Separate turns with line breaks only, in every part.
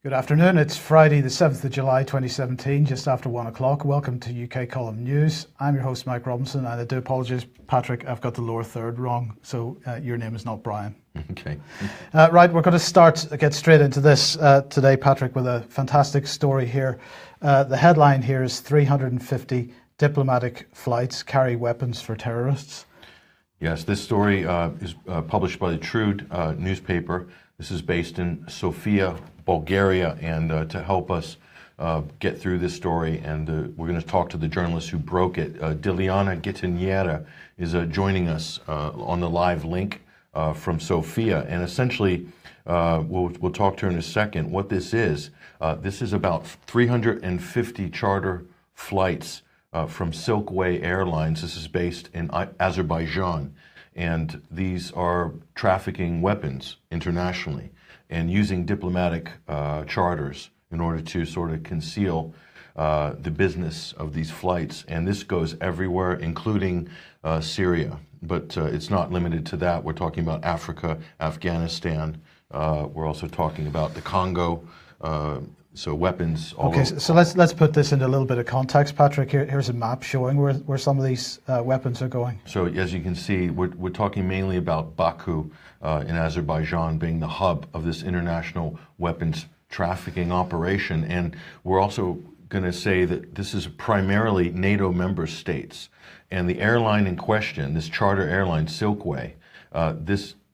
Good afternoon. It's Friday, the 7th of July 2017, just after 1 o'clock. Welcome to UK Column News. I'm your host, Mike Robinson, and I do apologise, Patrick, I've got the lower third wrong, so your name is not Brian.
Okay.
Right, we're going to get straight into this today, Patrick, with a fantastic story here. The headline here is 350 diplomatic flights carry weapons for terrorists.
Yes, this story is published by the Trud newspaper. This is based in Sofia, Bulgaria, and to help us get through this story, and we're going to talk to the journalist who broke it. Diliana Gitaniera is joining us on the live link from Sofia, and essentially we'll talk to her in a second. What this is about 350 charter flights from Silkway Airlines. This is based in Azerbaijan. And these are trafficking weapons internationally and using diplomatic charters in order to sort of conceal the business of these flights. And this goes everywhere, including Syria. But it's not limited to that. We're talking about Africa, Afghanistan. We're also talking about the Congo. So weapons all
over. So let's put this into a little bit of context, Patrick. Here's a map showing where some of these weapons are going.
So as you can see, we're talking mainly about Baku in Azerbaijan being the hub of this international weapons trafficking operation. And we're also going to say that this is primarily NATO member states. And the airline in question, this charter airline, Silkway,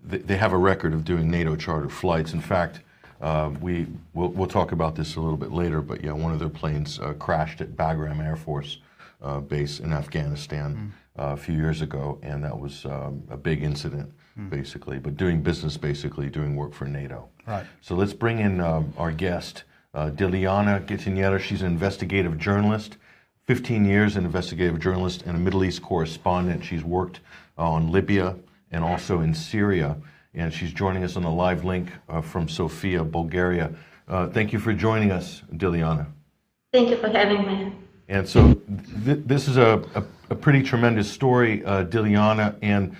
they have a record of doing NATO charter flights. In fact, we'll talk about this a little bit later, but yeah, one of their planes crashed at Bagram Air Force Base in Afghanistan a few years ago, and that was a big incident, basically. But doing business, basically doing work for NATO.
Right.
So let's bring in our guest, Diliana Gitaniera. She's an investigative journalist, 15 years an investigative journalist and a Middle East correspondent. She's worked on Libya and also in Syria. And she's joining us on the live link from Sofia, Bulgaria. Thank you for joining us, Diliana.
Thank you for having me.
And so this is a pretty tremendous story, Diliana, and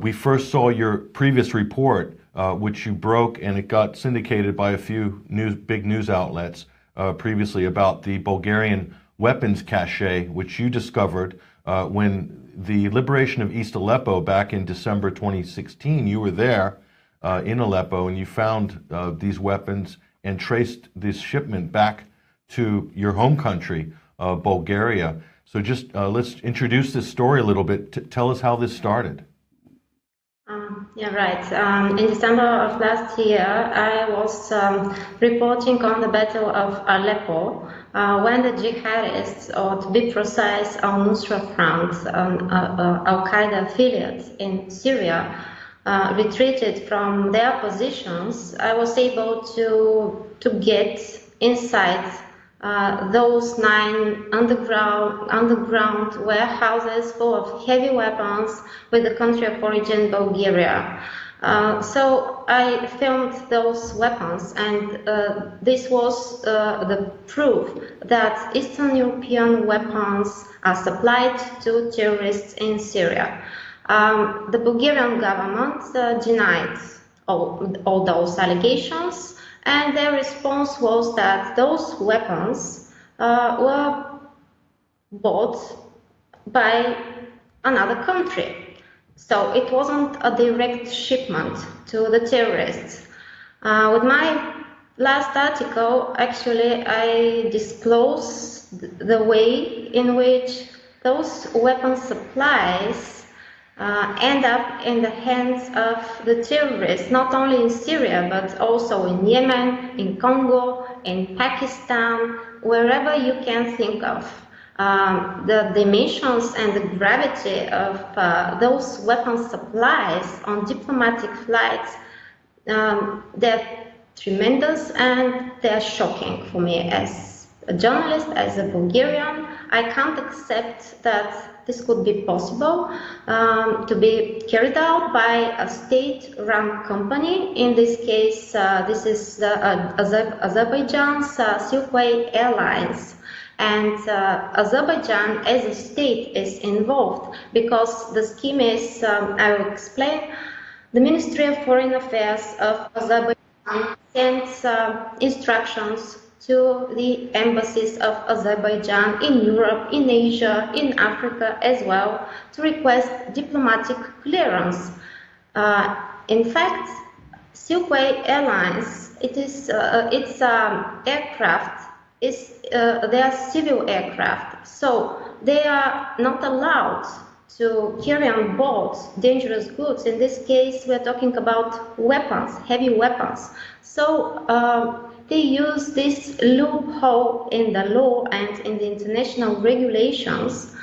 we first saw your previous report, which you broke, and it got syndicated by a few big news outlets previously about the Bulgarian weapons cache, which you discovered when the liberation of East Aleppo back in December 2016, you were there in Aleppo and you found these weapons and traced this shipment back to your home country, Bulgaria. So just let's introduce this story a little bit. Tell us how this started.
Yeah, right. In December of last year, I was reporting on the Battle of Aleppo when the jihadists, or to be precise, al-Nusra Front, Al-Qaeda affiliates in Syria, retreated from their positions. I was able to get inside those 9 underground warehouses full of heavy weapons with the country of origin Bulgaria. So I filmed those weapons, and this was the proof that Eastern European weapons are supplied to terrorists in Syria. The Bulgarian government denied all those allegations, and their response was that those weapons were bought by another country. So it wasn't a direct shipment to the terrorists. With my last article, actually, I disclosed the way in which those weapon supplies end up in the hands of the terrorists, not only in Syria, but also in Yemen, in Congo, in Pakistan, wherever you can think of. The dimensions and the gravity of those weapon supplies on diplomatic flights, they're tremendous and they're shocking for me as a journalist, as a Bulgarian. I can't accept that this could be possible to be carried out by a state-run company. In this case, this is Azerbaijan's Silkway Airlines. And Azerbaijan as a state is involved because the scheme is, I will explain, the Ministry of Foreign Affairs of Azerbaijan sent instructions to the embassies of Azerbaijan in Europe, in Asia, in Africa as well, to request diplomatic clearance. In fact, Silkway Airlines, its aircraft they are civil aircraft, so they are not allowed to carry on board dangerous goods. In this case, we are talking about weapons, heavy weapons. So they use this loophole in the law and in the international regulations,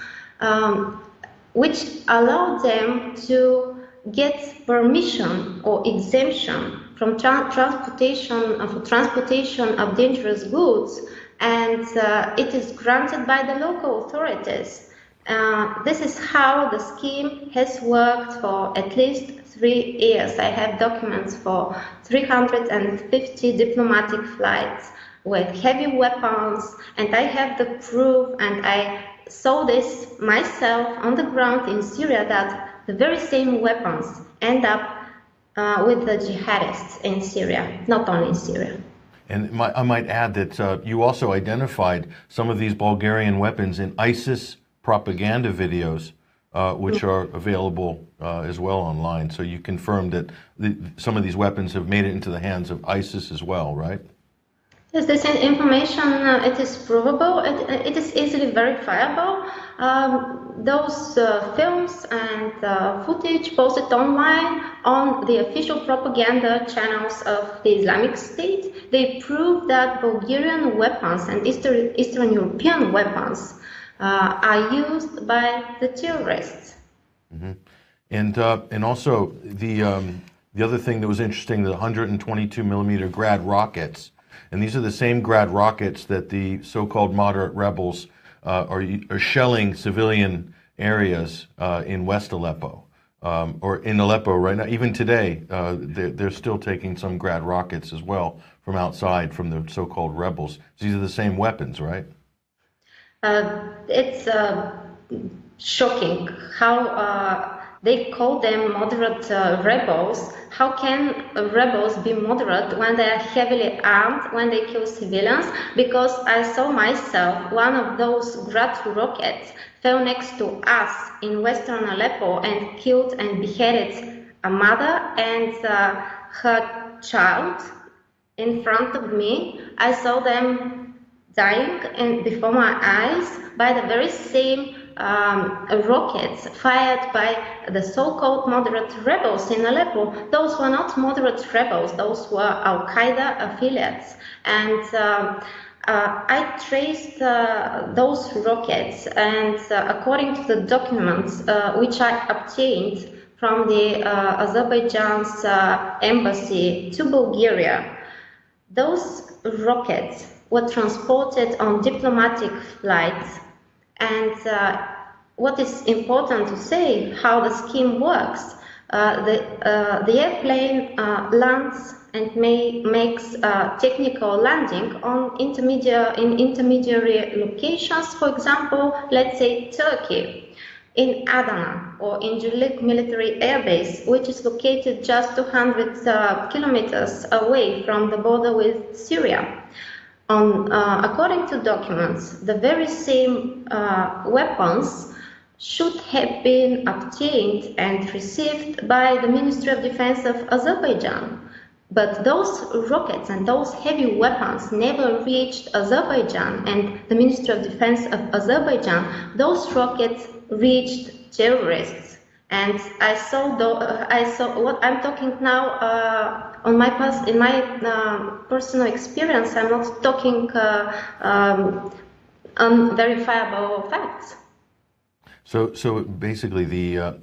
which allow them to get permission or exemption from transportation of dangerous goods, and it is granted by the local authorities. This is how the scheme has worked for at least 3 years. I have documents for 350 diplomatic flights with heavy weapons, and I have the proof, and I saw this myself on the ground in Syria, that the very same weapons end up with the jihadists in Syria, not only in Syria.
And I might add that you also identified some of these Bulgarian weapons in ISIS propaganda videos, which are available as well online. So you confirmed that some of these weapons have made it into the hands of ISIS as well, right?
Yes, this information, it is provable, it is easily verifiable. Those films and footage posted online on the official propaganda channels of the Islamic State, they prove that Bulgarian weapons and Eastern European weapons are used by the terrorists.
Mm-hmm. And also the other thing that was interesting, the 122 millimeter Grad rockets, and these are the same Grad rockets that the so-called moderate rebels are shelling civilian areas in West Aleppo, or in Aleppo right now. Even today, they're still taking some Grad rockets as well from outside, from the so-called rebels. These are the same weapons, right?
It's shocking how they call them moderate rebels. How can rebels be moderate when they are heavily armed, when they kill civilians? Because I saw myself, one of those Grad rockets fell next to us in western Aleppo and killed and beheaded a mother and her child in front of me. I saw them dying before my eyes by the very same rockets fired by the so-called moderate rebels in Aleppo. Those were not moderate rebels, those were Al-Qaeda affiliates. And I traced those rockets, and according to the documents which I obtained from the Azerbaijan's embassy to Bulgaria, those rockets were transported on diplomatic flights. And what is important to say, how the scheme works, the airplane lands and makes technical landing on intermediary locations. For example, let's say Turkey, in Adana or in Julik military airbase, which is located just 200 kilometers away from the border with Syria. According to documents, the very same weapons should have been obtained and received by the Ministry of Defense of Azerbaijan. But those rockets and those heavy weapons never reached Azerbaijan and the Ministry of Defense of Azerbaijan. Those rockets reached terrorists. And I saw what I'm talking now in my personal experience. I'm not talking unverifiable facts.
So basically, the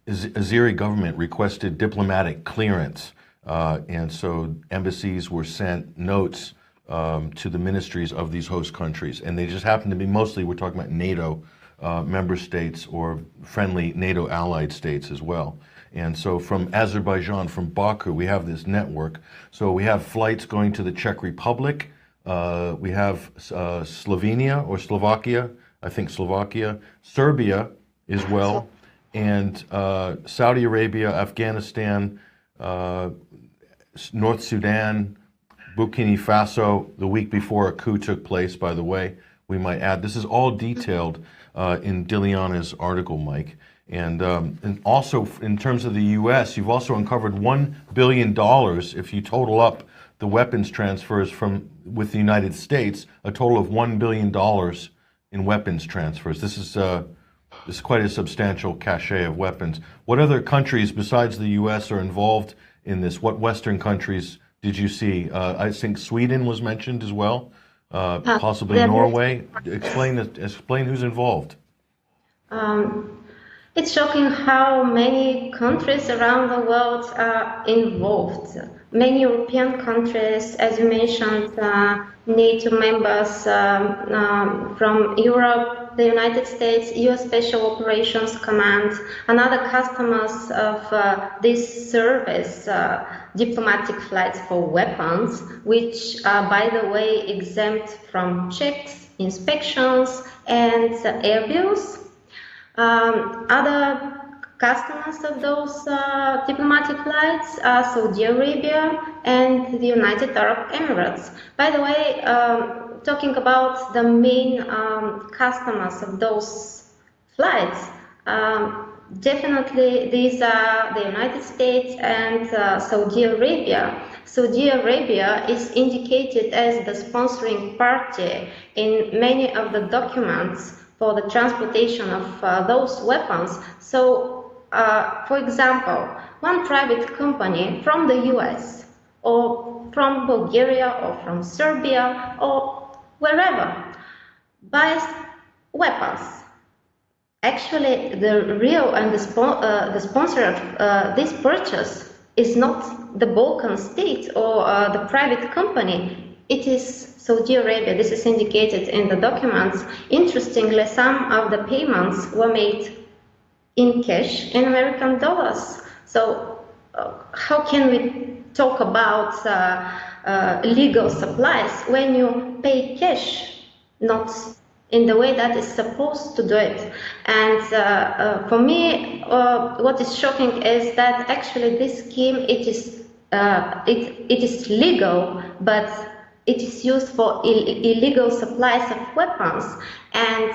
Azeri government requested diplomatic clearance, and so embassies were sent notes to the ministries of these host countries, and they just happen to be mostly, we're talking about NATO member states or friendly NATO allied states as well. And so from Azerbaijan, from Baku, we have this network. So we have flights going to the Czech Republic. We have Slovenia or Slovakia, I think Slovakia, Serbia as well, and Saudi Arabia, Afghanistan, North Sudan, Burkina Faso, the week before a coup took place, by the way, we might add. This is all detailed in Diliana's article, Mike. And also, in terms of the U.S., you've also uncovered $1 billion if you total up the weapons transfers with the United States, a total of $1 billion in weapons transfers. This is quite a substantial cachet of weapons. What other countries besides the U.S. are involved in this? What Western countries did you see? I think Sweden was mentioned as well, possibly Norway. Explain who's involved.
It's shocking how many countries around the world are involved. Many European countries, as you mentioned, NATO members from Europe, the United States, US Special Operations Command, and other customers of this service, diplomatic flights for weapons, which are, by the way, exempt from checks, inspections, and air bills. Other customers of those diplomatic flights are Saudi Arabia and the United Arab Emirates. By the way, talking about the main customers of those flights, definitely these are the United States and Saudi Arabia. Saudi Arabia is indicated as the sponsoring party in many of the documents for the transportation of those weapons. So, for example, one private company from the US or from Bulgaria or from Serbia or wherever buys weapons. Actually, the real and the sponsor of this purchase is not the Balkan state or the private company. It is Saudi Arabia. This is indicated in the documents. Interestingly, some of the payments were made in cash in American dollars. So how can we talk about legal supplies when you pay cash, not in the way that is supposed to do it? And for me, what is shocking is that actually this scheme, it is legal, but it is used for illegal supplies of weapons. And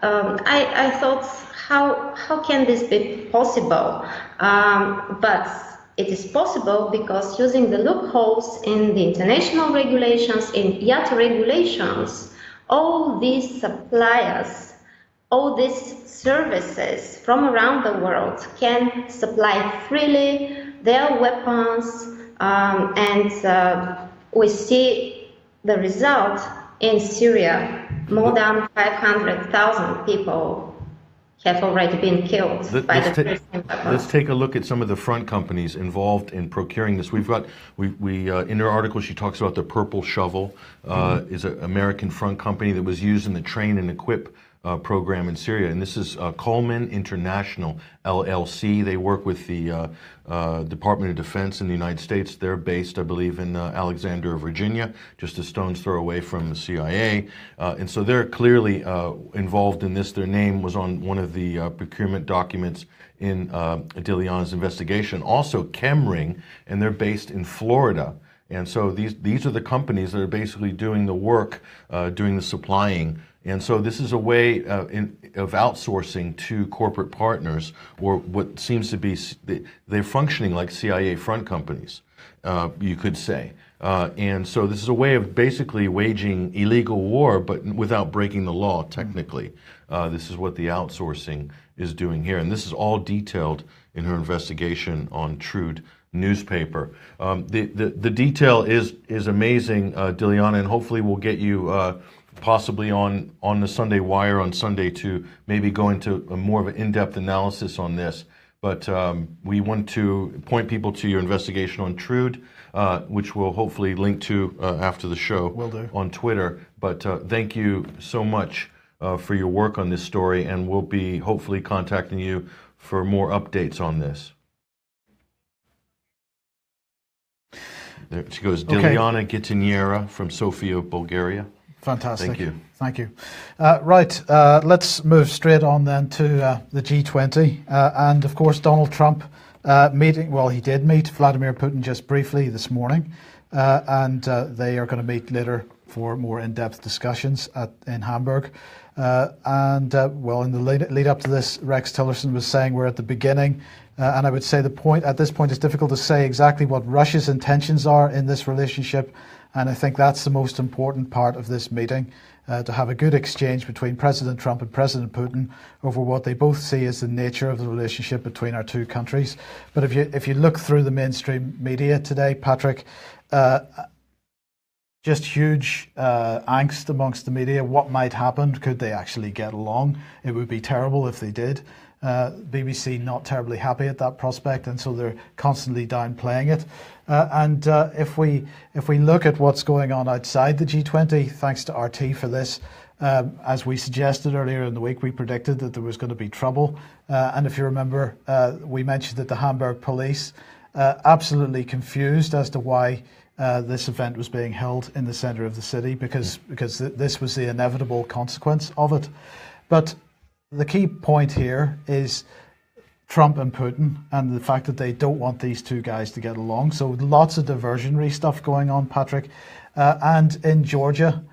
I thought, how can this be possible? But it is possible because using the loopholes in the international regulations, in IATA regulations, all these suppliers, all these services from around the world can supply freely their weapons, and we see the result in Syria. More than 500,000 people have already been killed by the first weapons.
Let's take a look at some of the front companies involved in procuring this. We've got, in her article, she talks about the Purple Shovel, is an American front company that was used in the Train and Equip program in Syria. And this is Coleman International, LLC. They work with the Department of Defense in the United States. They're based, I believe, in Alexandria, Virginia, just a stone's throw away from the CIA. And so they're clearly involved in this. Their name was on one of the procurement documents in Diliana's investigation. Also, Chemring, and they're based in Florida. And so these are the companies that are basically doing the work, doing the supplying. And so this is a way of outsourcing to corporate partners, or what seems to be, they're functioning like CIA front companies, you could say. And so this is a way of basically waging illegal war, but without breaking the law, technically. This is what the outsourcing is doing here. And this is all detailed in her investigation on Trude newspaper. The detail is amazing, Diliana, and hopefully we'll get you possibly on the Sunday Wire on Sunday to maybe go into a more of an in-depth analysis on this. But we want to point people to your investigation on Trude, which we'll hopefully link to after the show.
Will do.
On Twitter. But thank you so much for your work on this story, and we'll be hopefully contacting you for more updates on this. There she goes, Diliana Gitiniera from Sofia, Bulgaria.
Fantastic.
Thank you.
Thank you. Right, let's move straight on then to the G20. And of course, Donald Trump meeting. Well, he did meet Vladimir Putin just briefly this morning, and they are going to meet later for more in-depth discussions in Hamburg. Well, in the lead up to this, Rex Tillerson was saying we're at the beginning, and I would say at this point it's difficult to say exactly what Russia's intentions are in this relationship, and I think that's the most important part of this meeting, to have a good exchange between President Trump and President Putin over what they both see as the nature of the relationship between our two countries. But if you look through the mainstream media today, Patrick, just huge angst amongst the media. What might happen? Could they actually get along? It would be terrible if they did. BBC not terribly happy at that prospect, and so they're constantly downplaying it. If we look at what's going on outside the G20, thanks to RT for this, as we suggested earlier in the week, we predicted that there was going to be trouble. And if you remember, we mentioned that the Hamburg police absolutely confused as to why this event was being held in the centre of the city, because this was the inevitable consequence of it. But the key point here is Trump and Putin and the fact that they don't want these two guys to get along. So lots of diversionary stuff going on, Patrick. And in Georgia,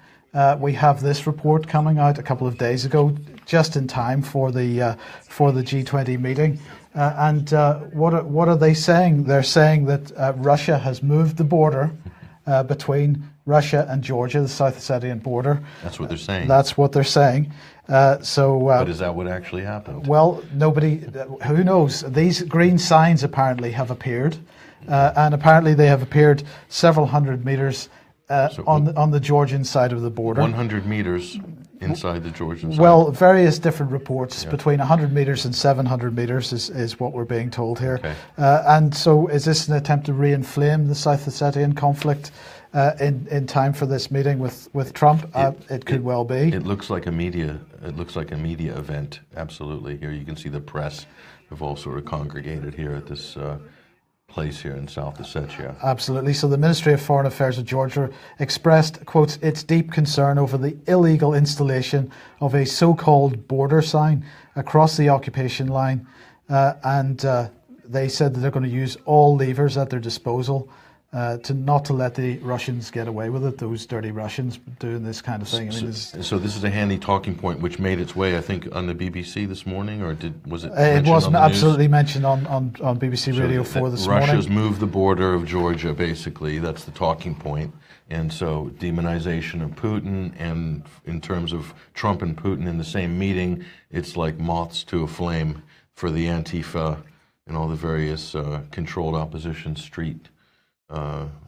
we have this report coming out a couple of days ago, just in time for the G20 meeting. What are they saying? They're saying that Russia has moved the border between Russia and Georgia, the South Ossetian border.
That's what they're saying.
That's what they're saying. But
is that what actually happened?
Well, nobody, who knows? These green signs apparently have appeared, and apparently they have appeared several hundred meters on the Georgian side of the border.
100 meters inside the Georgian side.
Well, various different reports, between 100 meters and 700 meters is what we're being told here.
Okay.
And so is this an attempt to re-inflame the South Ossetian conflict in time for this meeting with Trump? It could well be.
It looks like a media event, absolutely. Here you can see the press have all sort of congregated here at this place here in South Ossetia.
Absolutely. So the Ministry of Foreign Affairs of Georgia expressed, quotes, its deep concern over the illegal installation of a so-called border sign across the occupation line. They said that they're going to use all levers at their disposal not to let the Russians get away with it, those dirty Russians doing this kind of thing.
So this is a handy talking point which made its way, I think, on the BBC this morning, or was it?
It was absolutely mentioned on BBC Radio 4 this morning.
Russia's moved the border of Georgia, basically. That's the talking point. And so demonization of Putin, and in terms of Trump and Putin in the same meeting, it's like moths to a flame for the Antifa and all the various controlled opposition street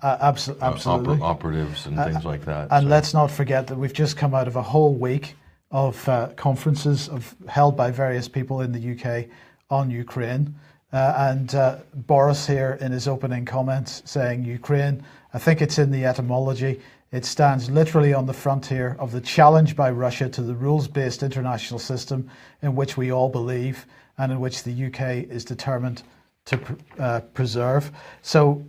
absolutely.
Operatives and things like that.
And let's not forget that we've just come out of a whole week of conferences held by various people in the UK on Ukraine. Boris here in his opening comments saying Ukraine, I think it's in the etymology, it stands literally on the frontier of the challenge by Russia to the rules-based international system in which we all believe and in which the UK is determined to preserve. So,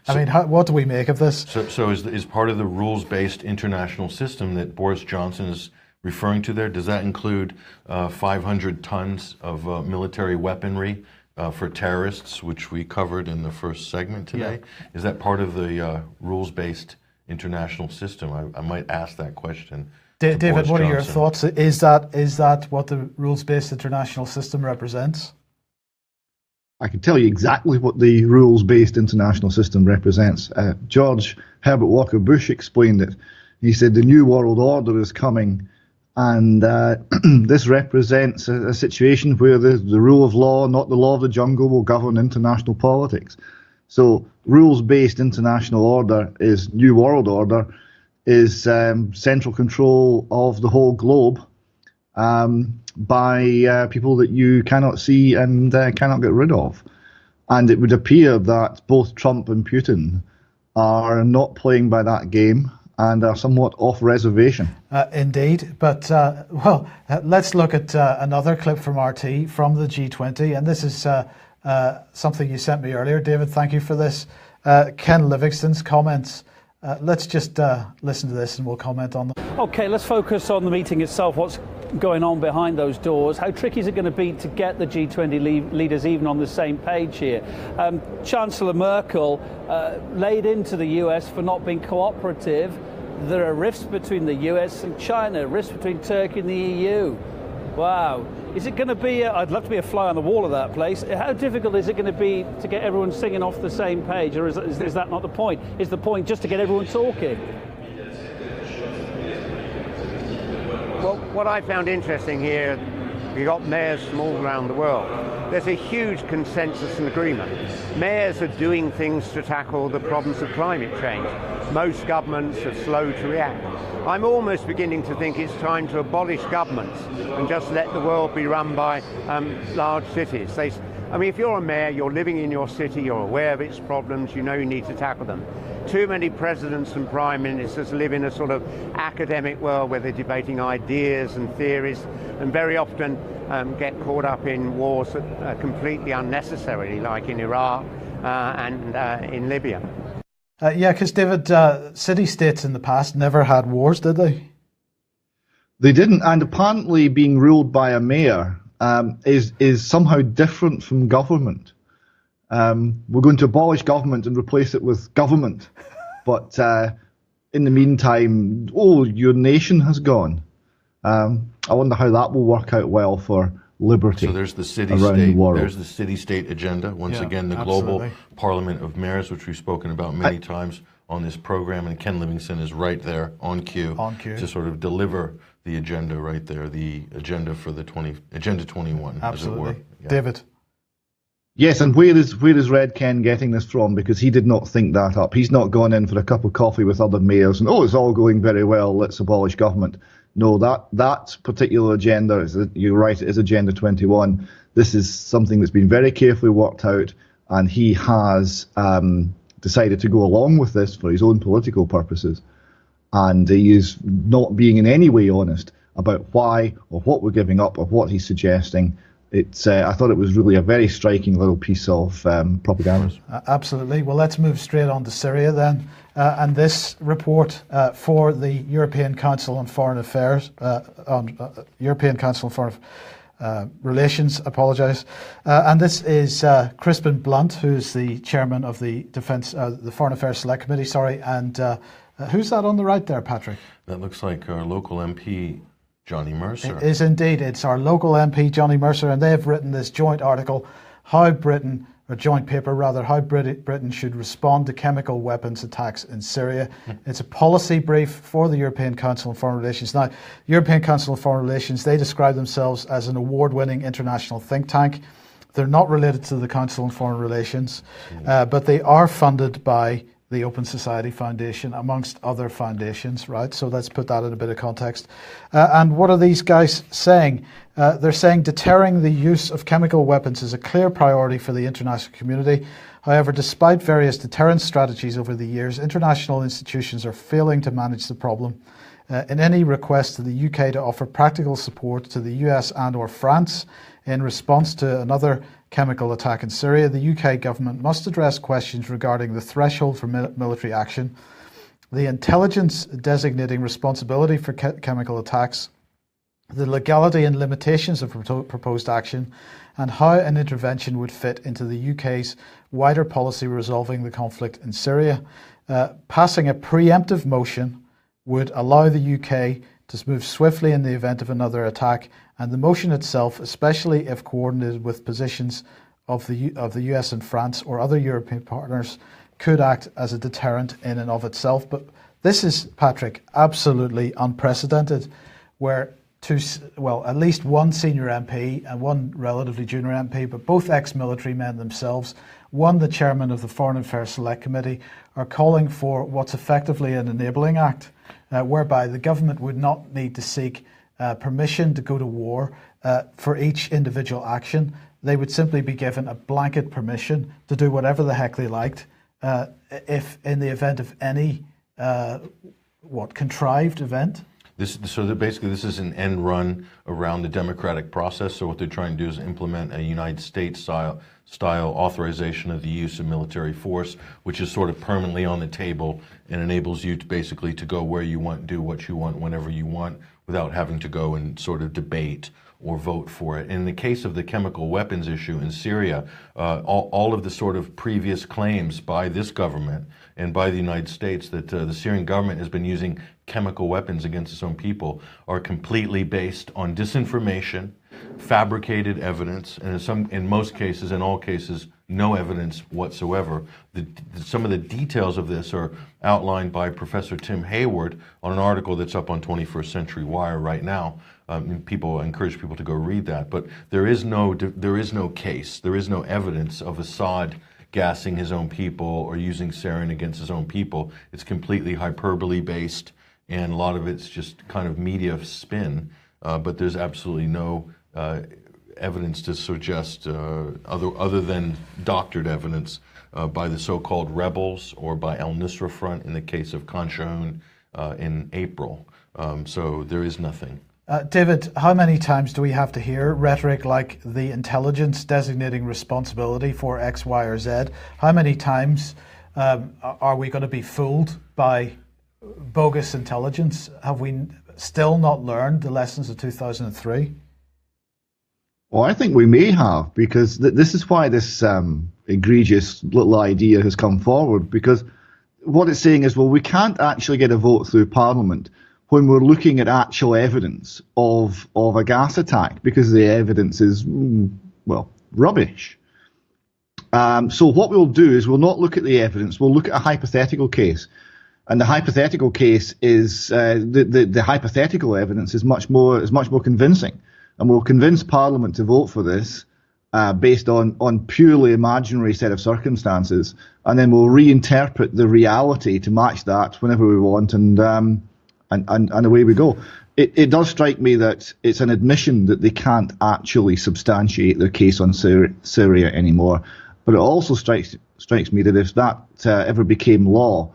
I mean, what do we make of this?
So is part of the rules-based international system that Boris Johnson is referring to there, does that include 500 tons of military weaponry for terrorists, which we covered in the first segment today? Yeah. Is that part of the rules-based international system? I might ask that question.
David, what are your thoughts? Is that what the rules-based international system represents?
I can tell you exactly what the rules-based international system represents. George Herbert Walker Bush explained it. He said the New World Order is coming, and this represents a situation where the rule of law, not the law of the jungle, will govern international politics. So rules-based international order is New World Order, is central control of the whole globe by people that you cannot see and cannot get rid of. And it would appear that both Trump and Putin are not playing by that game and are somewhat off reservation.
Indeed. But, let's look at another clip from RT from the G20. And this is something you sent me earlier. David, thank you for this. Ken Livingston's comments. Let's just listen to this and we'll comment on them.
Okay, let's focus on the meeting itself. What's going on behind those doors. How tricky is it going to be to get the G20 leaders even on the same page here? Chancellor Merkel laid into the US for not being cooperative. There are rifts between the US and China, rifts between Turkey and the EU. Wow. Is it going to be, I'd love to be a fly on the wall of that place. How difficult is it going to be to get everyone singing off the same page, or is that not the point? Is the point just to get everyone talking?
Well, what I found interesting here, we got mayors from all around the world. There's a huge consensus and agreement. Mayors are doing things to tackle the problems of climate change. Most governments are slow to react. I'm almost beginning to think it's time to abolish governments and just let the world be run by large cities. I mean, if you're a mayor, you're living in your city, you're aware of its problems, you know you need to tackle them. Too many presidents and prime ministers live in a sort of academic world where they're debating ideas and theories, and very often get caught up in wars that are completely unnecessary, like in Iraq and in Libya.
Yeah, because David, city-states in the past never had wars, did they?
They didn't, and apparently being ruled by a mayor is somehow different from government. We're going to abolish government and replace it with government, but in the meantime, your nation has gone. I wonder how that will work out well for liberty.
So there's the
around the world.
There's the city-state agenda. Once again, the global Parliament of Mayors, which we've spoken about many times on this program, and Ken Livingstone is right there on cue to sort of deliver the agenda right there, the agenda for the Agenda 21, as it were. Yeah.
David.
Yes, and where is Red Ken getting this from? Because he did not think that up. He's not gone in for a cup of coffee with other mayors and, it's all going very well, let's abolish government. No, that particular agenda, you're right, it is Agenda 21. This is something that's been very carefully worked out, and he has decided to go along with this for his own political purposes. And he is not being in any way honest about why or what we're giving up or what he's suggesting. I thought it was really a very striking little piece of propaganda.
Absolutely. Well, let's move straight on to Syria then. And this report for the European Council on Foreign Affairs, European Council on Foreign Relations, and this is Crispin Blunt, who's the chairman of the the Foreign Affairs Select Committee, and who's that on the right there, Patrick?
That looks like our local MP, Johnny Mercer.
It is indeed. It's our local MP, Johnny Mercer, and they've written this joint article, joint paper rather, how Britain should respond to chemical weapons attacks in Syria. It's a policy brief for the European Council on Foreign Relations. Now, European Council on Foreign Relations, they describe themselves as an award-winning international think tank. They're not related to the Council on Foreign Relations, but they are funded by the Open Society Foundation, amongst other foundations, right? So let's put that in a bit of context. And what are these guys saying? They're saying deterring the use of chemical weapons is a clear priority for the international community. However, despite various deterrence strategies over the years, international institutions are failing to manage the problem. In any request to the UK to offer practical support to the US and/or France in response to another chemical attack in Syria, the UK government must address questions regarding the threshold for military action, the intelligence designating responsibility for chemical attacks, the legality and limitations of proposed action, and how an intervention would fit into the UK's wider policy resolving the conflict in Syria. Passing a preemptive motion would allow the UK to move swiftly in the event of another attack, and the motion itself, especially if coordinated with positions of the US and France or other European partners, could act as a deterrent in and of itself. But this is, Patrick, absolutely unprecedented, where at least one senior MP and one relatively junior MP, but both ex-military men themselves, one the chairman of the Foreign Affairs Select Committee, are calling for what's effectively an enabling act, whereby the government would not need to seek permission to go to war for each individual action. They would simply be given a blanket permission to do whatever the heck they liked, if in the event of any contrived event.
Basically this is an end run around the democratic process. So what they're trying to do is implement a United States style authorization of the use of military force, which is sort of permanently on the table and enables you to basically to go where you want, do what you want, whenever you want, without having to go and sort of debate or vote for it. In the case of the chemical weapons issue in Syria, all of the sort of previous claims by this government and by the United States that the Syrian government has been using chemical weapons against its own people are completely based on disinformation, fabricated evidence, and in most cases, in all cases, no evidence whatsoever. Some of the details of this are outlined by Professor Tim Hayward on an article that's up on 21st Century Wire right now. I encourage people to go read that. But there is no case, there is no evidence of Assad gassing his own people or using sarin against his own people. It's completely hyperbole based, and a lot of it's just kind of media spin. But there's absolutely no evidence to suggest other than doctored evidence by the so-called rebels or by al-Nusra Front in the case of Khan Shaykhun in April. So there is nothing.
David, how many times do we have to hear rhetoric like the intelligence designating responsibility for X, Y, or Z? How many times are we going to be fooled by bogus intelligence? Have we still not learned the lessons of 2003?
Well, I think we may have, because this is why this egregious little idea has come forward, because what it's saying is, well, we can't actually get a vote through Parliament when we're looking at actual evidence of a gas attack, because the evidence is, well, rubbish. So what we'll do is we'll not look at the evidence, we'll look at a hypothetical case. And the hypothetical case is, the hypothetical evidence is much more convincing. And we'll convince Parliament to vote for this based on purely imaginary set of circumstances. And then we'll reinterpret the reality to match that whenever we want, and away we go. It does strike me that it's an admission that they can't actually substantiate their case on Syria anymore. But it also strikes me that if that ever became law,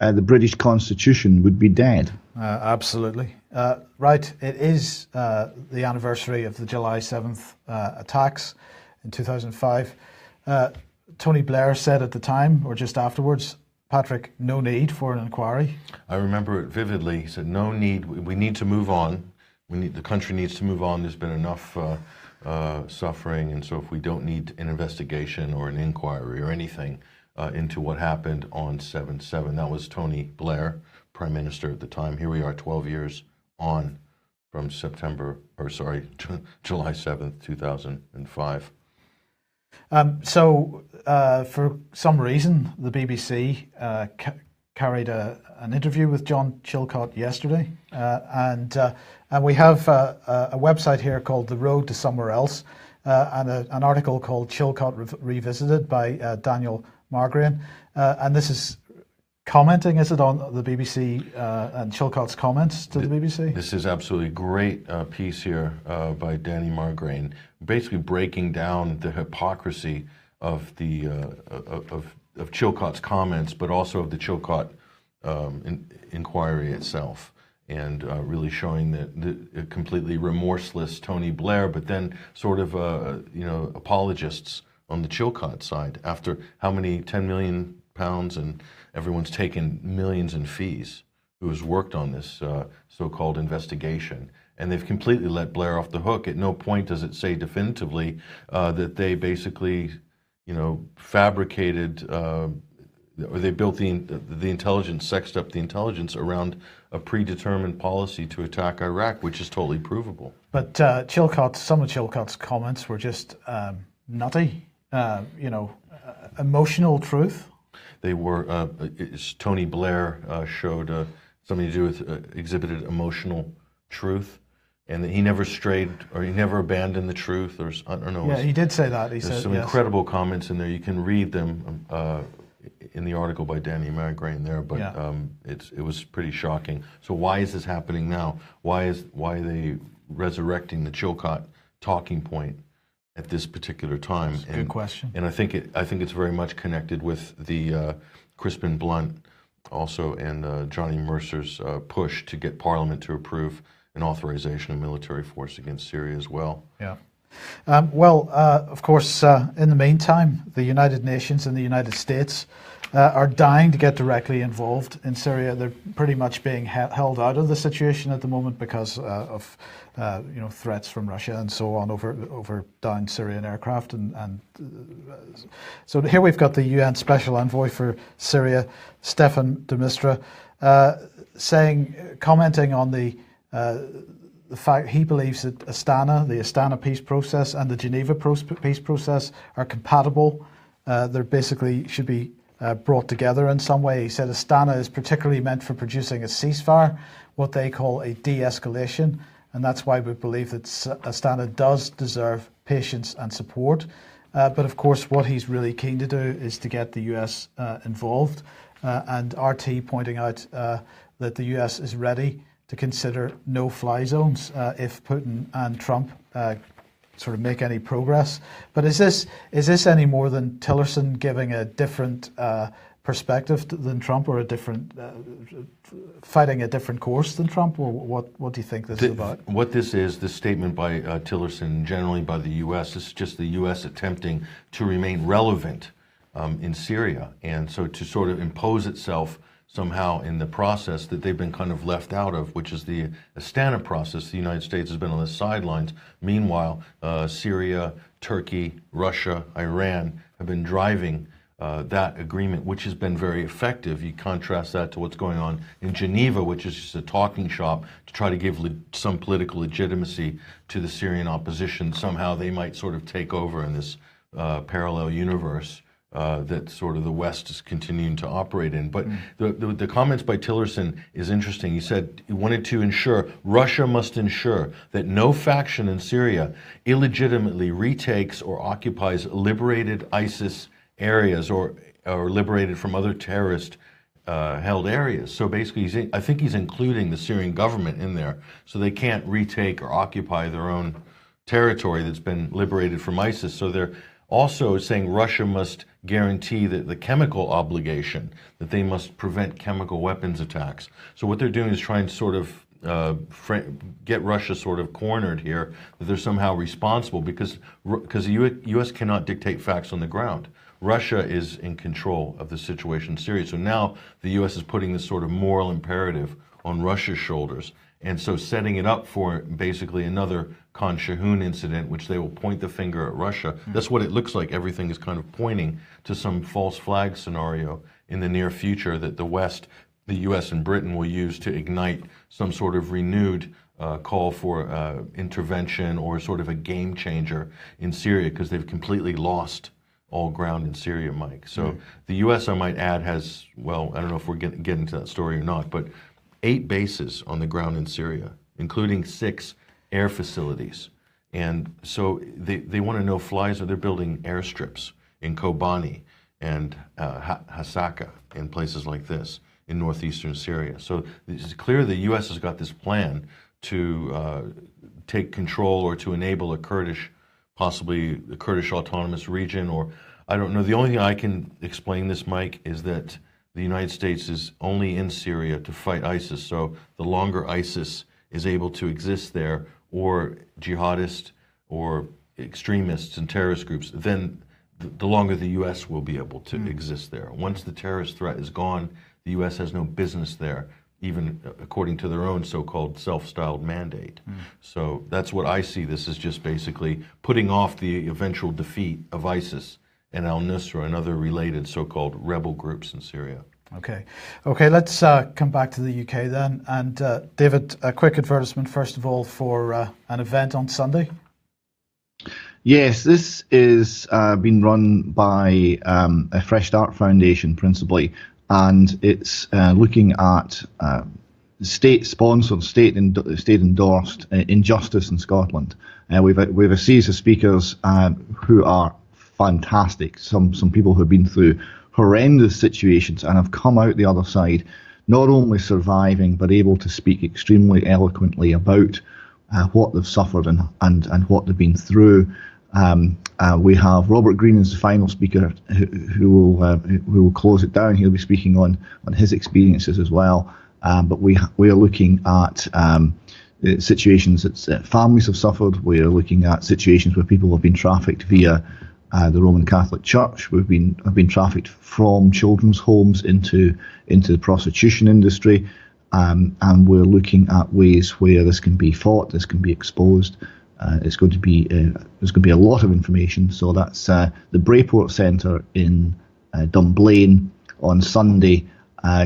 the British Constitution would be dead.
Absolutely. Right, it is the anniversary of the July 7th attacks in 2005. Tony Blair said at the time, or just afterwards, Patrick, no need for an inquiry.
I remember it vividly. He said, no need, we need to move on. The country needs to move on. There's been enough suffering, and so if we don't need an investigation or an inquiry or anything into what happened on 7/7. That was Tony Blair, Prime Minister at the time. Here we are 12 years on from July 7th, 2005.
So for some reason, the BBC carried an interview with John Chilcot yesterday, and we have a website here called The Road to Somewhere Else, and an article called Chilcot Revisited by Daniel Margrain, and this is commenting, is it, on the BBC and Chilcot's comments to the BBC?
This is absolutely great piece here by Danny Margrain, basically breaking down the hypocrisy of the of Chilcot's comments, but also of the Chilcot inquiry itself, and really showing that the completely remorseless Tony Blair, but then sort of apologists on the Chilcot side after how many £10 million and everyone's taken millions in fees who has worked on this so-called investigation. And they've completely let Blair off the hook. At no point does it say definitively that they basically, fabricated or they built the intelligence, sexed up the intelligence around a predetermined policy to attack Iraq, which is totally provable.
But some of Chilcot's comments were just nutty, emotional truth.
They were, Tony Blair showed something to do with, exhibited emotional truth, and that he never strayed or he never abandoned the truth, or I don't know.
Yeah, he did say that.
There's some incredible comments in there. You can read them in the article by Danny Margrain there, but it was pretty shocking. So why is this happening now? Why are they resurrecting the Chilcot talking point at this particular time?
That's a good question.
And I think it's very much connected with the Crispin Blunt also and Johnny Mercer's push to get Parliament to approve an authorization of military force against Syria as well.
Yeah. Of course, in the meantime, the United Nations and the United States are dying to get directly involved in Syria. They're pretty much being held out of the situation at the moment because of threats from Russia and so on over downed Syrian aircraft. So here we've got the UN Special Envoy for Syria, Staffan de Mistura, commenting on the fact he believes that the Astana peace process and the Geneva peace process are compatible. They basically should be brought together in some way. He said Astana is particularly meant for producing a ceasefire, what they call a de-escalation, and that's why we believe that Astana does deserve patience and support. But of course, what he's really keen to do is to get the US involved, and RT pointing out that the US is ready to consider no-fly zones if Putin and Trump sort of make any progress. But is this any more than Tillerson giving a different perspective than Trump, or a different fighting a different course than Trump, or what do you think this is about?
What this statement by Tillerson, generally by the U.S., is just the U.S. attempting to remain relevant in Syria, and so to sort of impose itself somehow in the process that they've been kind of left out of, which is the Astana process. The United States has been on the sidelines. Meanwhile, Syria, Turkey, Russia, Iran have been driving that agreement, which has been very effective. You contrast that to what's going on in Geneva, which is just a talking shop to try to give some political legitimacy to the Syrian opposition. Somehow they might sort of take over in this parallel universe that sort of the West is continuing to operate in. But the comments by Tillerson is interesting. He said he wanted to ensure, Russia must ensure that no faction in Syria illegitimately retakes or occupies liberated ISIS areas or liberated from other terrorist held areas. So basically, I think he's including the Syrian government in there, so they can't retake or occupy their own territory that's been liberated from ISIS. So they're also saying Russia must guarantee that the chemical obligation, that they must prevent chemical weapons attacks. So what they're doing is trying to sort of get Russia sort of cornered here, that they're somehow responsible, because the U.S. cannot dictate facts on the ground. Russia is in control of the situation in Syria. So now the U.S. is putting this sort of moral imperative on Russia's shoulders. And so setting it up for basically another Khan Shaykhun incident, which they will point the finger at Russia. That's what it looks like. Everything is kind of pointing to some false flag scenario in the near future that the West, the U.S. and Britain, will use to ignite some sort of renewed call for intervention or sort of a game changer in Syria, because they've completely lost all ground in Syria, Mike. So the U.S., I might add, has, well, I don't know if we're getting into that story or not, but 8 bases on the ground in Syria, including 6 air facilities. And so they want to no-fly, so they're building airstrips in Kobani and Hasaka and places like this in northeastern Syria. So it's clear the U.S. has got this plan to take control or to enable a Kurdish, possibly the Kurdish autonomous region, or I don't know. The only thing I can explain this, Mike, is that the United States is only in Syria to fight ISIS. So the longer ISIS is able to exist there, or jihadists or extremists and terrorist groups, then the longer the U.S. will be able to exist there. Once the terrorist threat is gone, the U.S. has no business there, even according to their own so-called self-styled mandate. So that's what I see. This is just basically putting off the eventual defeat of ISIS and al-Nusra and other related so-called rebel groups in Syria.
Okay, let's come back to the UK then. And David, a quick advertisement, first of all, for an event on Sunday.
Yes, this is being run by a Fresh Start Foundation principally, and it's looking at state-sponsored, state-endorsed injustice in Scotland. We've a series of speakers who are fantastic. Some people who've been through horrendous situations and have come out the other side, not only surviving but able to speak extremely eloquently about what they've suffered and what they've been through. We have Robert Green as the final speaker, who will close it down. He'll be speaking on his experiences as well. But we are looking at situations that families have suffered. We are looking at situations where people have been trafficked via the Roman Catholic Church. Have been trafficked from children's homes into the prostitution industry, and we're looking at ways where this can be fought, this can be exposed. There's going to be a lot of information. So that's the Brayport Centre in Dunblane on Sunday,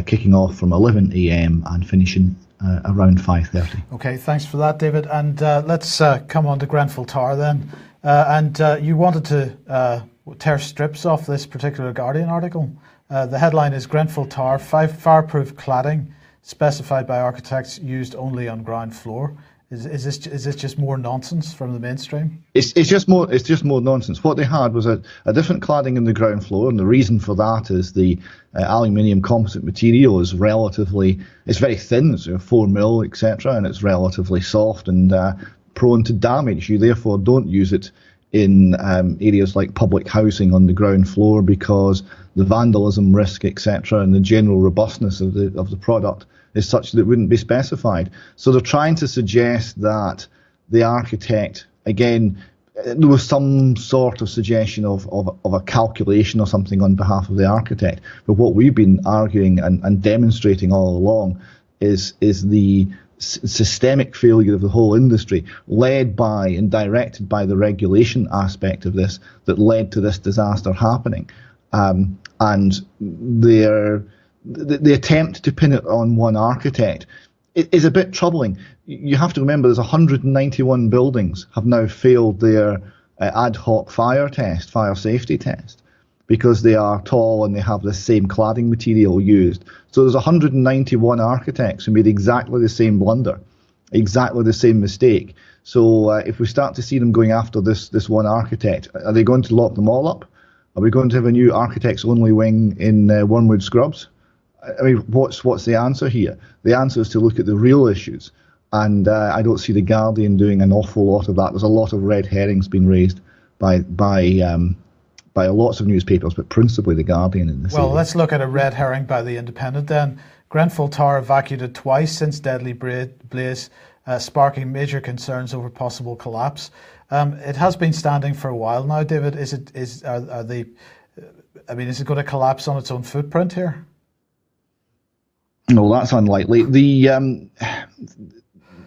kicking off from 11 a.m. and finishing around 5:30.
Okay, thanks for that, David. And let's come on to Grenfell Tower then. And you wanted to tear strips off this particular Guardian article. The headline is Grenfell Tower, fireproof cladding specified by architects used only on ground floor. Is this just more nonsense from the mainstream?
It's just more nonsense. What they had was a different cladding in the ground floor, and the reason for that is the aluminium composite material is it's very thin, it's 4mm, etc., and it's relatively soft and prone to damage. You therefore don't use it in areas like public housing on the ground floor because the vandalism risk, etc., and the general robustness of the product is such that it wouldn't be specified. So they're trying to suggest that the architect, again, there was some sort of suggestion of a calculation or something on behalf of the architect. But what we've been arguing and demonstrating all along is the systemic failure of the whole industry, led by and directed by the regulation aspect of this, that led to this disaster happening. And the attempt to pin it on one architect is a bit troubling. You have to remember there's 191 buildings have now failed their ad hoc fire safety test, because they are tall and they have the same cladding material used. So there's 191 architects who made exactly the same blunder, exactly the same mistake. So if we start to see them going after this one architect, are they going to lock them all up? Are we going to have a new architects only wing in Wormwood Scrubs? I mean, what's the answer here? The answer is to look at the real issues, and I don't see the Guardian doing an awful lot of that. There's a lot of red herrings being raised by lots of newspapers, but principally the Guardian in this area.
Let's look at a red herring by the Independent then. Grenfell Tower evacuated twice since deadly blaze, sparking major concerns over possible collapse. It has been standing for a while now, David. Is it going to collapse on its own footprint here?
No, that's unlikely.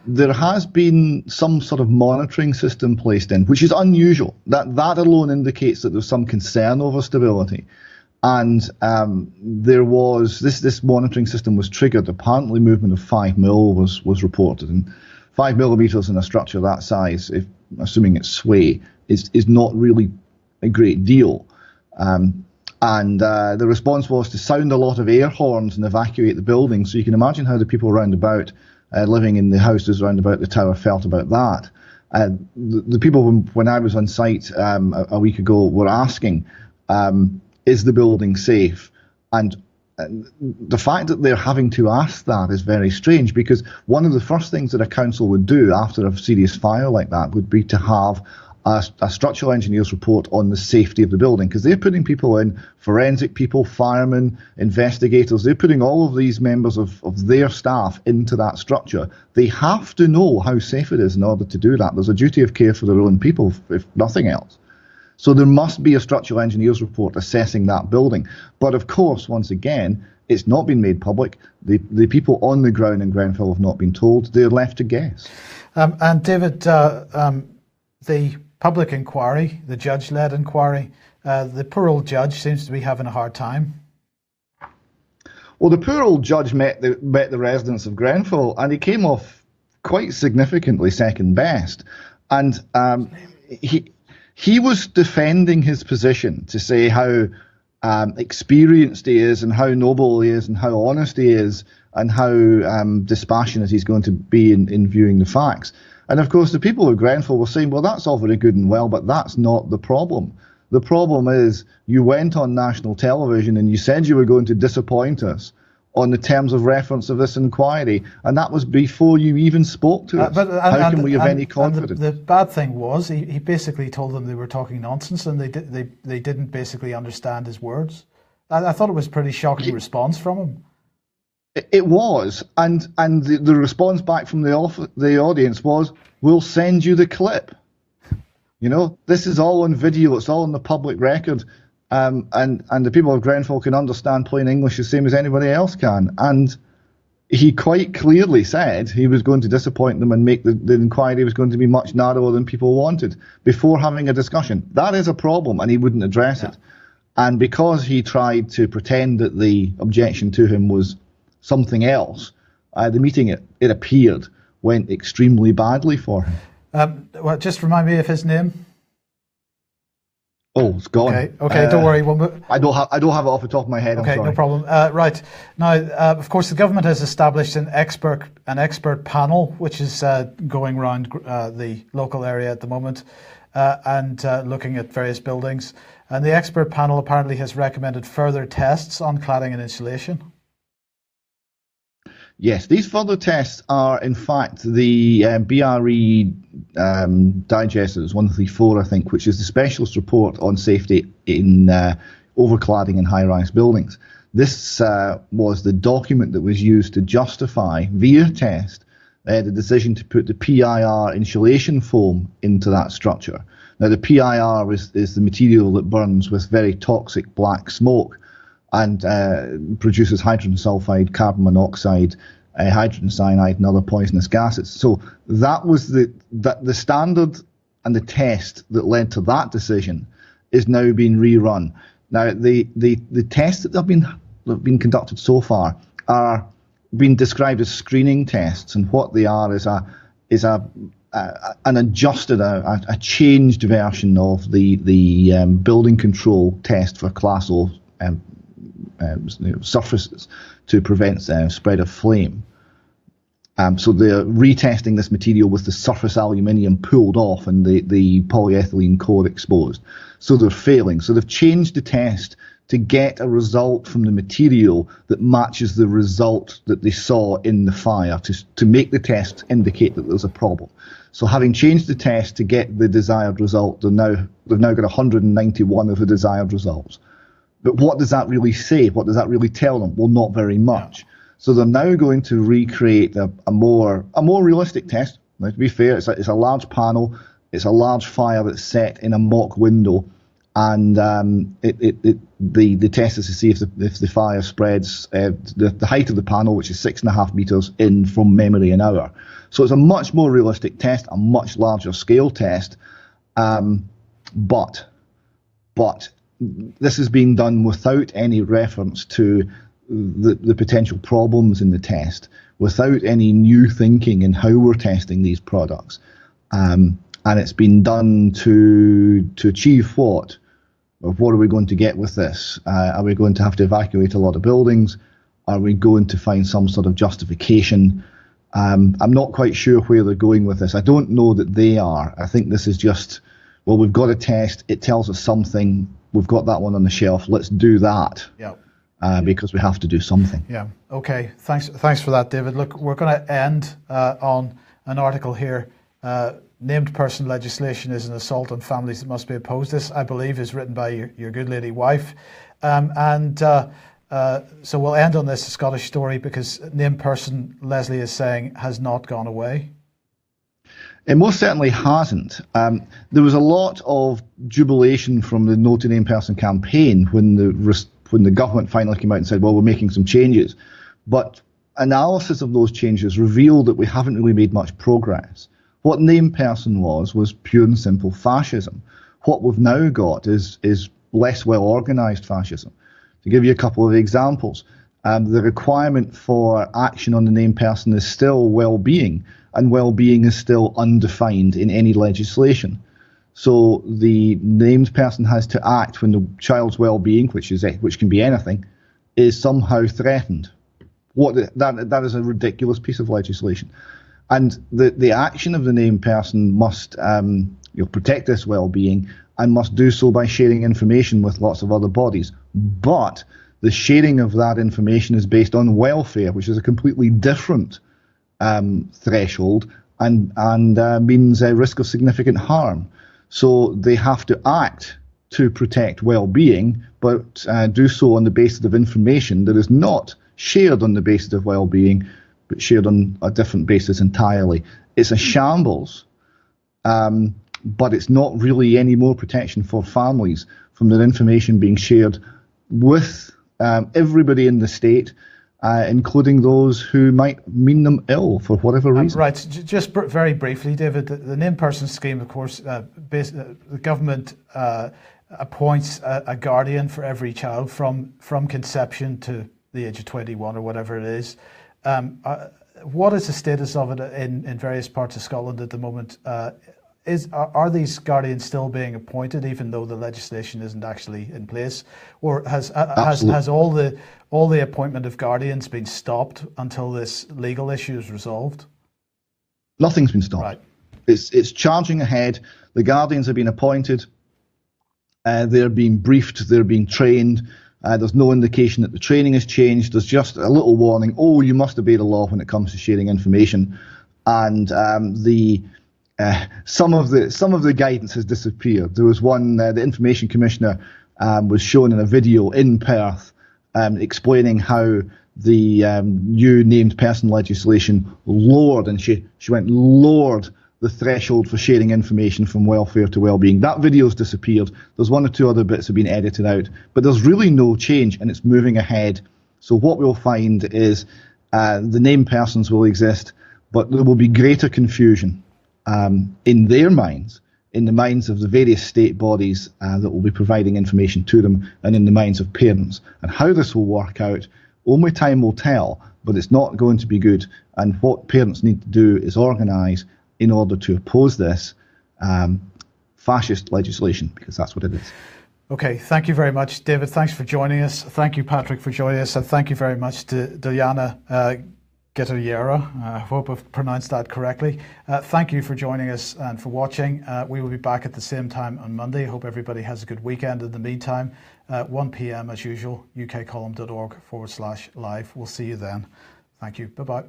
There has been some sort of monitoring system placed in, which is unusual. That alone indicates that there's some concern over stability. And there was this monitoring system was triggered. Apparently, movement of 5mm was reported, and 5 millimeters in a structure that size, assuming it's sway, is not really a great deal. And the response was to sound a lot of air horns and evacuate the building. So you can imagine how the people around about, living in the houses around about the tower, felt about that. The people, when I was on site a week ago, were asking, is the building safe? And the fact that they're having to ask that is very strange, because one of the first things that a council would do after a serious fire like that would be to have a structural engineer's report on the safety of the building, because they're putting people in, forensic people, firemen, investigators, they're putting all of these members of their staff into that structure. They have to know how safe it is in order to do that. There's a duty of care for their own people, if nothing else. So there must be a structural engineer's report assessing that building. But of course, once again, it's not been made public. The people on the ground in Grenfell have not been told. They're left to guess.
And David, the public inquiry, the judge-led inquiry, the poor old judge seems to be having a hard time.
Well, the poor old judge met the residents of Grenfell, and he came off quite significantly second best. And he was defending his position to say how experienced he is and how noble he is and how honest he is and how dispassionate he's going to be in viewing the facts. And of course, the people of Grenfell were saying, well, that's all very good and well, but that's not the problem. The problem is you went on national television and you said you were going to disappoint us on the terms of reference of this inquiry, and that was before you even spoke to us. How can we have any confidence?
The bad thing was he basically told them they were talking nonsense, and they didn't basically understand his words. I thought it was a pretty shocking response from him.
It was, and the response back from the audience was, "We'll send you the clip." You know, this is all on video. It's all on the public record. And the people of Grenfell can understand plain English the same as anybody else can. And he quite clearly said he was going to disappoint them and make the inquiry was going to be much narrower than people wanted before having a discussion. That is a problem, and he wouldn't address it. And because he tried to pretend that the objection to him was something else, the meeting, it appeared, went extremely badly for him.
Well, just remind me of his name.
Oh, it's gone.
Okay, don't worry.
I don't have it off the top of my head.
Okay,
I'm sorry.
no problem. Right now, of course, the government has established an expert panel which is going around the local area at the moment and looking at various buildings. And the expert panel apparently has recommended further tests on cladding and insulation.
Yes, these further tests are, in fact, the BRE digest, it was 134, I think, which is the specialist report on safety in overcladding in high-rise buildings. This was the document that was used to justify, via test, the decision to put the PIR insulation foam into that structure. Now, the PIR is the material that burns with very toxic black smoke and produces hydrogen sulfide, carbon monoxide, hydrogen cyanide, and other poisonous gases. So that was the standard, and the test that led to that decision is now being rerun. Now, the tests that have been conducted so far are being described as screening tests, and what they are is an adjusted, a changed version of the building control test for Class O surfaces to prevent spread of flame. So they're retesting this material with the surface aluminium pulled off and the polyethylene core exposed. So they're failing. So they've changed the test to get a result from the material that matches the result that they saw in the fire to make the test indicate that there's a problem. So having changed the test to get the desired result, they've now got 191 of the desired results. But what does that really say? What does that really tell them? Well, not very much. So they're now going to recreate a more realistic test. Now, to be fair, it's a large panel. It's a large fire that's set in a mock window, and the test is to see if the fire spreads the height of the panel, which is 6.5 meters in from memory an hour. So it's a much more realistic test, a much larger scale test, but this is being done without any reference to the potential problems in the test, without any new thinking in how we're testing these products. And it's been done to achieve what? Or what are we going to get with this? Are we going to have to evacuate a lot of buildings? Are we going to find some sort of justification? I'm not quite sure where they're going with this. I don't know that they are. I think this is just, well, we've got a test. It tells us something. We've got that one on the shelf. Let's do that.
Yeah.
Because we have to do something.
Yeah. Okay. Thanks for that, David. Look, we're going to end on an article here. Named person legislation is an assault on families that must be opposed. This, I believe, is written by your good lady wife. So we'll end on this Scottish story because named person, Leslie is saying, has not gone away.
It most certainly hasn't. There was a lot of jubilation from the No to Name Person campaign when the government finally came out and said, well, we're making some changes. But analysis of those changes revealed that we haven't really made much progress. What named person was pure and simple fascism. What we've now got is less well-organised fascism. To give you a couple of examples, the requirement for action on the named person is still well-being, and well-being is still undefined in any legislation. So the named person has to act when the child's well-being, which can be anything, is somehow threatened. That is a ridiculous piece of legislation. And the action of the named person must protect this well-being and must do so by sharing information with lots of other bodies. But the sharing of that information is based on welfare, which is a completely different threshold and means a risk of significant harm. So they have to act to protect well-being, but do so on the basis of information that is not shared on the basis of well-being, but shared on a different basis entirely. It's a shambles. but it's not really any more protection for families from their information being shared with everybody in the state, including those who might mean them ill for whatever reason.
Right. Just very briefly, David, the named person scheme, of course, the government appoints a guardian for every child from conception to the age of 21 or whatever it is. What is the status of it in various parts of Scotland at the moment? Are these guardians still being appointed, even though the legislation isn't actually in place, or has all the appointment of guardians been stopped until this legal issue is resolved?
Nothing's been stopped.
Right.
It's charging ahead. The guardians have been appointed. They're being briefed. They're being trained. There's no indication that the training has changed. There's just a little warning. Oh, you must obey the law when it comes to sharing information, and some of the guidance has disappeared. There was one, the Information Commissioner was shown in a video in Perth explaining how the new named person legislation lowered, and she lowered the threshold for sharing information from welfare to wellbeing. That video's disappeared. There's one or two other bits have been edited out, but there's really no change, and it's moving ahead. So what we'll find is the named persons will exist, but there will be greater confusion in their minds, in the minds of the various state bodies that will be providing information to them, and in the minds of parents. And how this will work out, only time will tell, but it's not going to be good. And what parents need to do is organise in order to oppose this fascist legislation, because that's what it is.
Okay, thank you very much, David. Thanks for joining us. Thank you, Patrick, for joining us. And thank you very much to Diana Getariera. I hope I've pronounced that correctly. Thank you for joining us and for watching. We will be back at the same time on Monday. I hope everybody has a good weekend. In the meantime, 1 p.m. as usual, ukcolumn.org/live. We'll see you then. Thank you. Bye-bye.